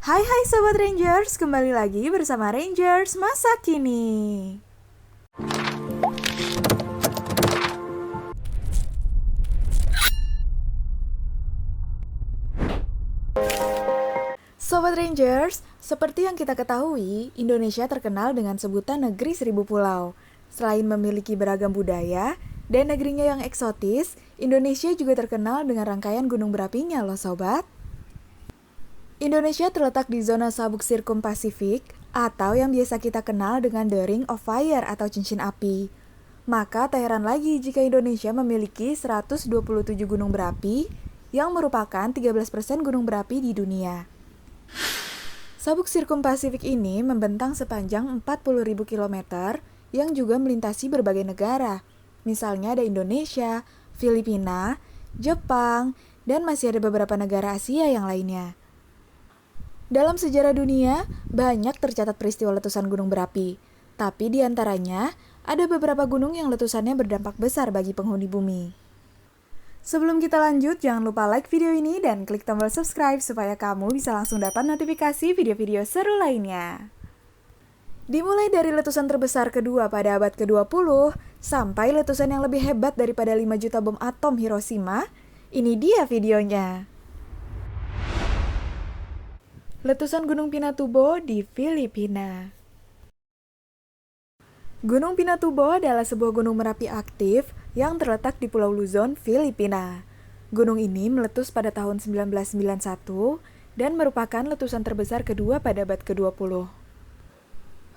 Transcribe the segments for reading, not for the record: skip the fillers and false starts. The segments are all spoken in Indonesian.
Hai hai Sobat Rangers, kembali lagi bersama Rangers Masa Kini. Sobat Rangers, seperti yang kita ketahui, Indonesia terkenal dengan sebutan negeri seribu pulau. Selain memiliki beragam budaya dan negerinya yang eksotis, Indonesia juga terkenal dengan rangkaian gunung berapinya loh sobat. Indonesia terletak di zona sabuk sirkum Pasifik atau yang biasa kita kenal dengan The Ring of Fire atau cincin api. Maka tak heran lagi jika Indonesia memiliki 127 gunung berapi yang merupakan 13% gunung berapi di dunia. Sabuk sirkum Pasifik ini membentang sepanjang 40.000 km yang juga melintasi berbagai negara. Misalnya ada Indonesia, Filipina, Jepang, dan masih ada beberapa negara Asia yang lainnya. Dalam sejarah dunia, banyak tercatat peristiwa letusan gunung berapi. Tapi di antaranya, ada beberapa gunung yang letusannya berdampak besar bagi penghuni bumi. Sebelum kita lanjut, jangan lupa like video ini dan klik tombol subscribe supaya kamu bisa langsung dapat notifikasi video-video seru lainnya. Dimulai dari letusan terbesar kedua pada abad ke-20, sampai letusan yang lebih hebat daripada 5 juta bom atom Hiroshima, ini dia videonya. Letusan Gunung Pinatubo di Filipina. Gunung Pinatubo adalah sebuah gunung merapi aktif yang terletak di Pulau Luzon, Filipina. Gunung ini meletus pada tahun 1991 dan merupakan letusan terbesar kedua pada abad ke-20.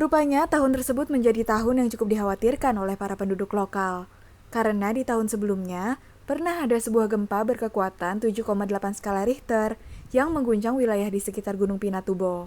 Rupanya tahun tersebut menjadi tahun yang cukup dikhawatirkan oleh para penduduk lokal. Karena di tahun sebelumnya, pernah ada sebuah gempa berkekuatan 7,8 skala Richter yang mengguncang wilayah di sekitar Gunung Pinatubo.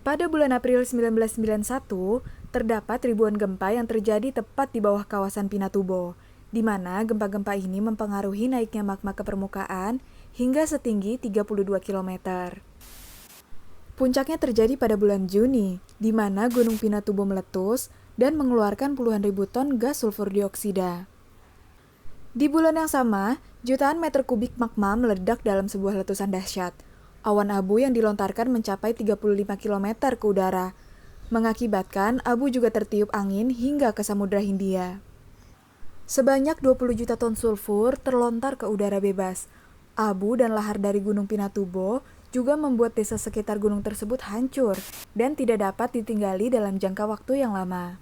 Pada bulan April 1991, terdapat ribuan gempa yang terjadi tepat di bawah kawasan Pinatubo, di mana gempa-gempa ini mempengaruhi naiknya magma ke permukaan hingga setinggi 32 km. Puncaknya terjadi pada bulan Juni, di mana Gunung Pinatubo meletus dan mengeluarkan puluhan ribu ton gas sulfur dioksida. Di bulan yang sama, jutaan meter kubik magma meledak dalam sebuah letusan dahsyat. Awan abu yang dilontarkan mencapai 35 km ke udara, mengakibatkan abu juga tertiup angin hingga ke Samudra Hindia. Sebanyak 20 juta ton sulfur terlontar ke udara bebas. Abu dan lahar dari Gunung Pinatubo juga membuat desa sekitar gunung tersebut hancur dan tidak dapat ditinggali dalam jangka waktu yang lama.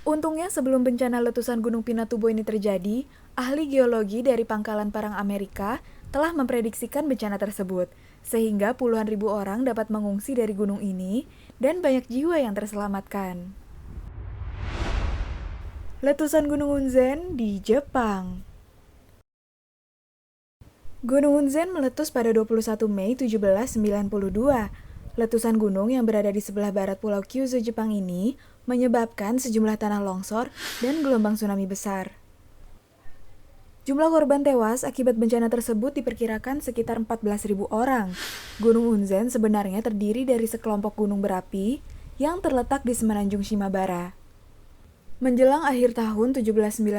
Untungnya sebelum bencana letusan Gunung Pinatubo ini terjadi, ahli geologi dari Pangkalan Perang Amerika telah memprediksikan bencana tersebut, sehingga puluhan ribu orang dapat mengungsi dari gunung ini dan banyak jiwa yang terselamatkan. Letusan Gunung Unzen di Jepang. Gunung Unzen meletus pada 21 Mei 1792. Letusan gunung yang berada di sebelah barat Pulau Kyushu, Jepang ini menyebabkan sejumlah tanah longsor dan gelombang tsunami besar. Jumlah korban tewas akibat bencana tersebut diperkirakan sekitar 14.000 orang. Gunung Unzen sebenarnya terdiri dari sekelompok gunung berapi yang terletak di semenanjung Shimabara. Menjelang akhir tahun 1791,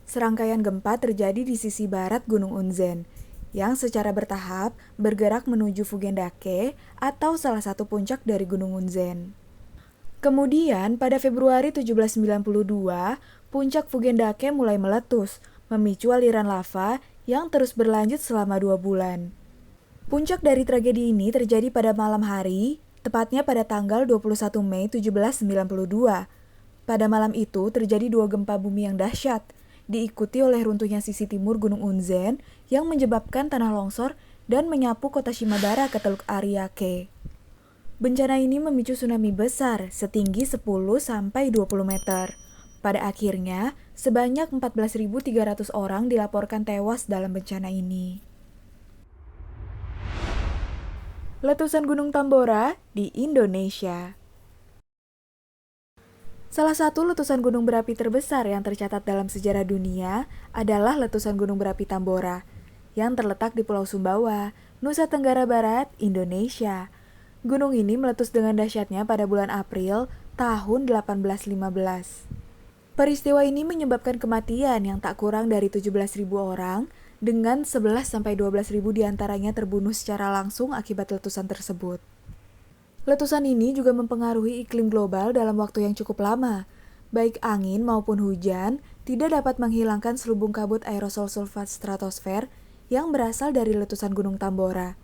serangkaian gempa terjadi di sisi barat Gunung Unzen, yang secara bertahap bergerak menuju Fugendake atau salah satu puncak dari Gunung Unzen. Kemudian, pada Februari 1792, puncak Fugendake mulai meletus, memicu aliran lava yang terus berlanjut selama 2 bulan. Puncak dari tragedi ini terjadi pada malam hari, tepatnya pada tanggal 21 Mei 1792. Pada malam itu terjadi 2 gempa bumi yang dahsyat, diikuti oleh runtuhnya sisi timur Gunung Unzen yang menyebabkan tanah longsor dan menyapu kota Shimabara ke Teluk Ariake. Bencana ini memicu tsunami besar setinggi 10-20 meter. Pada akhirnya, sebanyak 14.300 orang dilaporkan tewas dalam bencana ini. Letusan Gunung Tambora di Indonesia. Salah satu letusan gunung berapi terbesar yang tercatat dalam sejarah dunia adalah letusan Gunung Berapi Tambora, yang terletak di Pulau Sumbawa, Nusa Tenggara Barat, Indonesia. Gunung ini meletus dengan dahsyatnya pada bulan April tahun 1815. Peristiwa ini menyebabkan kematian yang tak kurang dari 17.000 orang dengan 11-12 ribu diantaranya terbunuh secara langsung akibat letusan tersebut. Letusan ini juga mempengaruhi iklim global dalam waktu yang cukup lama. Baik angin maupun hujan tidak dapat menghilangkan selubung kabut aerosol sulfat stratosfer yang berasal dari letusan Gunung Tambora.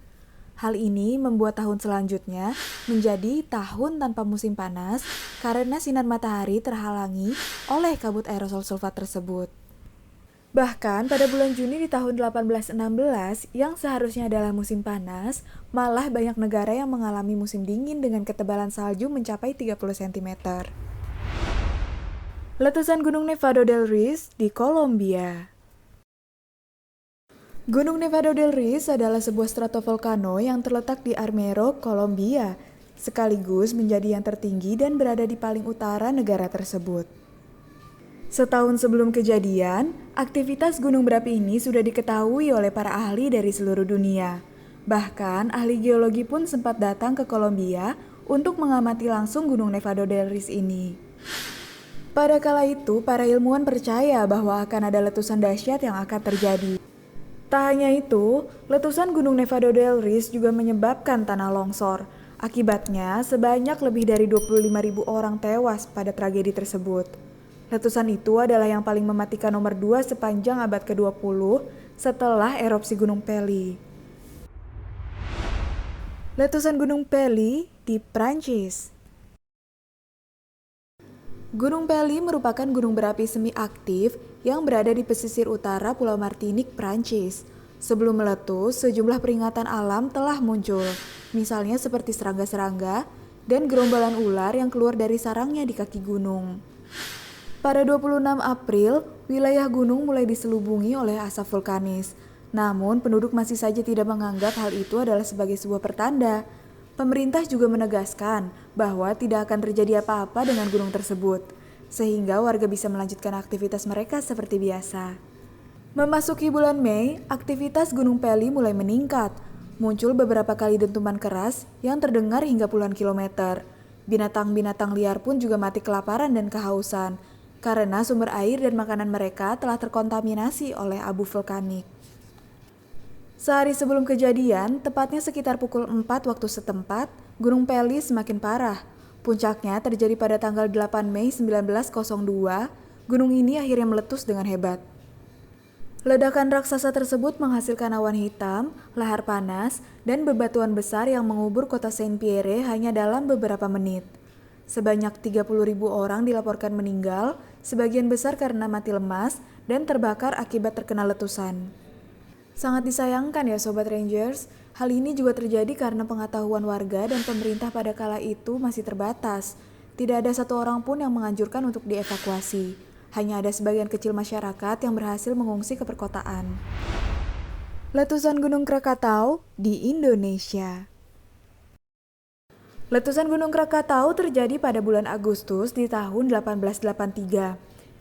Hal ini membuat tahun selanjutnya menjadi tahun tanpa musim panas karena sinar matahari terhalangi oleh kabut aerosol sulfat tersebut. Bahkan pada bulan Juni di tahun 1816 yang seharusnya adalah musim panas, malah banyak negara yang mengalami musim dingin dengan ketebalan salju mencapai 30 cm. Letusan Gunung Nevado del Ruiz di Kolombia. Gunung Nevado del Ruiz adalah sebuah stratovolcano yang terletak di Armero, Kolombia, sekaligus menjadi yang tertinggi dan berada di paling utara negara tersebut. Setahun sebelum kejadian, aktivitas gunung berapi ini sudah diketahui oleh para ahli dari seluruh dunia. Bahkan, ahli geologi pun sempat datang ke Kolombia untuk mengamati langsung Gunung Nevado del Ruiz ini. Pada kala itu, para ilmuwan percaya bahwa akan ada letusan dahsyat yang akan terjadi. Tak hanya itu, letusan Gunung Nevado del Ruiz juga menyebabkan tanah longsor. Akibatnya, sebanyak lebih dari 25.000 orang tewas pada tragedi tersebut. Letusan itu adalah yang paling mematikan nomor 2 sepanjang abad ke-20 setelah erupsi Gunung Pelly. Letusan Gunung Pelly di Prancis. Gunung Pelly merupakan gunung berapi semi aktif yang berada di pesisir utara Pulau Martinique, Prancis. Sebelum meletus, sejumlah peringatan alam telah muncul, misalnya seperti serangga-serangga dan gerombolan ular yang keluar dari sarangnya di kaki gunung. Pada 26 April, wilayah gunung mulai diselubungi oleh asap vulkanis. Namun, penduduk masih saja tidak menganggap hal itu adalah sebagai sebuah pertanda. Pemerintah juga menegaskan bahwa tidak akan terjadi apa-apa dengan gunung tersebut, sehingga warga bisa melanjutkan aktivitas mereka seperti biasa. Memasuki bulan Mei, aktivitas Gunung Pelly mulai meningkat. Muncul beberapa kali dentuman keras yang terdengar hingga puluhan kilometer. Binatang-binatang liar pun juga mati kelaparan dan kehausan, karena sumber air dan makanan mereka telah terkontaminasi oleh abu vulkanik. Sehari sebelum kejadian, tepatnya sekitar pukul 4 waktu setempat, Gunung Pelly semakin parah. Puncaknya terjadi pada tanggal 8 Mei 1902, gunung ini akhirnya meletus dengan hebat. Ledakan raksasa tersebut menghasilkan awan hitam, lahar panas, dan bebatuan besar yang mengubur kota Saint-Pierre hanya dalam beberapa menit. Sebanyak 30.000 orang dilaporkan meninggal, sebagian besar karena mati lemas dan terbakar akibat terkena letusan. Sangat disayangkan ya Sobat Rangers, hal ini juga terjadi karena pengetahuan warga dan pemerintah pada kala itu masih terbatas. Tidak ada satu orang pun yang menganjurkan untuk dievakuasi. Hanya ada sebagian kecil masyarakat yang berhasil mengungsi ke perkotaan. Letusan Gunung Krakatau di Indonesia. Letusan Gunung Krakatau terjadi pada bulan Agustus di tahun 1883.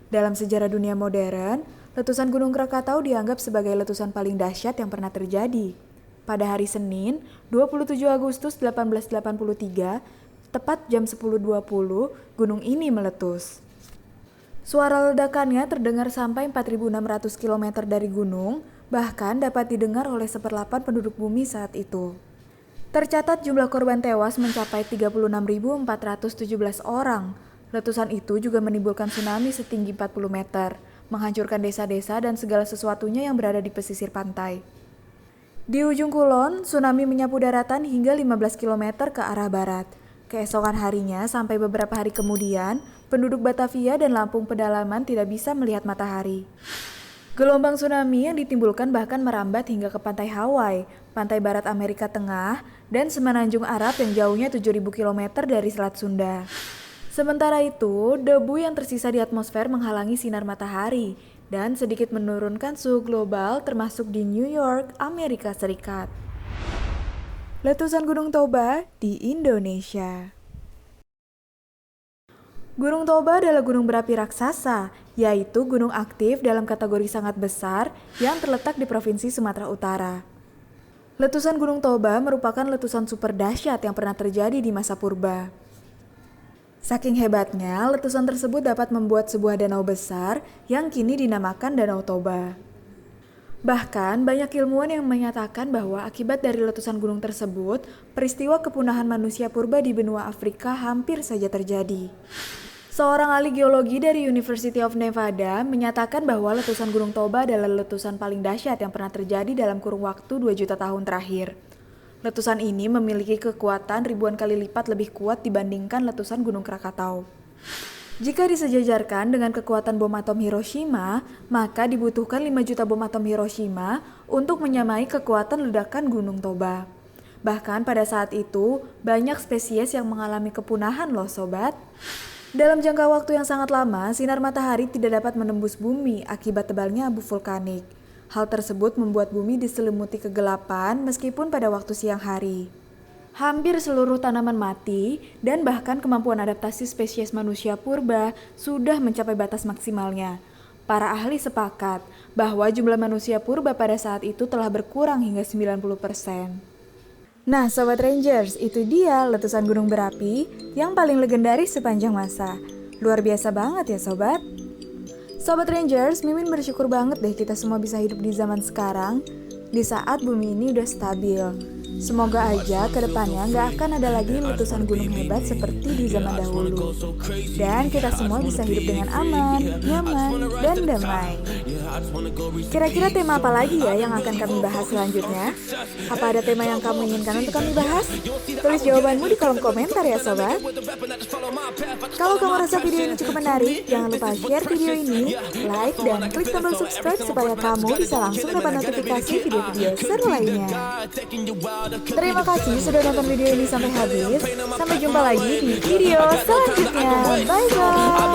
Dalam sejarah dunia modern, letusan Gunung Krakatau dianggap sebagai letusan paling dahsyat yang pernah terjadi. Pada hari Senin, 27 Agustus 1883, tepat jam 10.20, gunung ini meletus. Suara ledakannya terdengar sampai 4.600 km dari gunung, bahkan dapat didengar oleh 1/8 penduduk bumi saat itu. Tercatat jumlah korban tewas mencapai 36.417 orang. Letusan itu juga menimbulkan tsunami setinggi 40 meter, menghancurkan desa-desa dan segala sesuatunya yang berada di pesisir pantai. Di ujung kulon, tsunami menyapu daratan hingga 15 km ke arah barat. Keesokan harinya sampai beberapa hari kemudian, penduduk Batavia dan Lampung pedalaman tidak bisa melihat matahari. Gelombang tsunami yang ditimbulkan bahkan merambat hingga ke pantai Hawaii, pantai barat Amerika Tengah, dan semenanjung Arab yang jauhnya 7.000 km dari Selat Sunda. Sementara itu, debu yang tersisa di atmosfer menghalangi sinar matahari dan sedikit menurunkan suhu global termasuk di New York, Amerika Serikat. Letusan Gunung Toba di Indonesia. Gunung Toba adalah gunung berapi raksasa, yaitu gunung aktif dalam kategori sangat besar yang terletak di Provinsi Sumatera Utara. Letusan Gunung Toba merupakan letusan super dahsyat yang pernah terjadi di masa purba. Saking hebatnya, letusan tersebut dapat membuat sebuah danau besar yang kini dinamakan Danau Toba. Bahkan, banyak ilmuwan yang menyatakan bahwa akibat dari letusan gunung tersebut, peristiwa kepunahan manusia purba di benua Afrika hampir saja terjadi. Seorang ahli geologi dari University of Nevada menyatakan bahwa letusan Gunung Toba adalah letusan paling dahsyat yang pernah terjadi dalam kurun waktu 2 juta tahun terakhir. Letusan ini memiliki kekuatan ribuan kali lipat lebih kuat dibandingkan letusan Gunung Krakatau. Jika disejajarkan dengan kekuatan bom atom Hiroshima, maka dibutuhkan 5 juta bom atom Hiroshima untuk menyamai kekuatan ledakan Gunung Toba. Bahkan pada saat itu, banyak spesies yang mengalami kepunahan loh sobat. Dalam jangka waktu yang sangat lama, sinar matahari tidak dapat menembus bumi akibat tebalnya abu vulkanik. Hal tersebut membuat bumi diselimuti kegelapan meskipun pada waktu siang hari. Hampir seluruh tanaman mati dan bahkan kemampuan adaptasi spesies manusia purba sudah mencapai batas maksimalnya. Para ahli sepakat bahwa jumlah manusia purba pada saat itu telah berkurang hingga 90%. Nah Sobat Rangers, itu dia letusan gunung berapi yang paling legendaris sepanjang masa. Luar biasa banget ya Sobat. Sobat Rangers, Mimin bersyukur banget deh kita semua bisa hidup di zaman sekarang, di saat bumi ini udah stabil. Semoga aja kedepannya nggak akan ada lagi letusan gunung hebat seperti di zaman dahulu. Dan kita semua bisa hidup dengan aman, nyaman, dan damai. Kira-kira tema apa lagi ya yang akan kami bahas selanjutnya? Apa ada tema yang kamu inginkan untuk kami bahas? Tulis jawabanmu di kolom komentar ya sobat. Kalau kamu rasa video ini cukup menarik, jangan lupa share video ini, like, dan klik tombol subscribe supaya kamu bisa langsung dapat notifikasi video-video seru lainnya. Terima kasih sudah nonton video ini sampai habis. Sampai jumpa lagi di video selanjutnya. Bye-bye.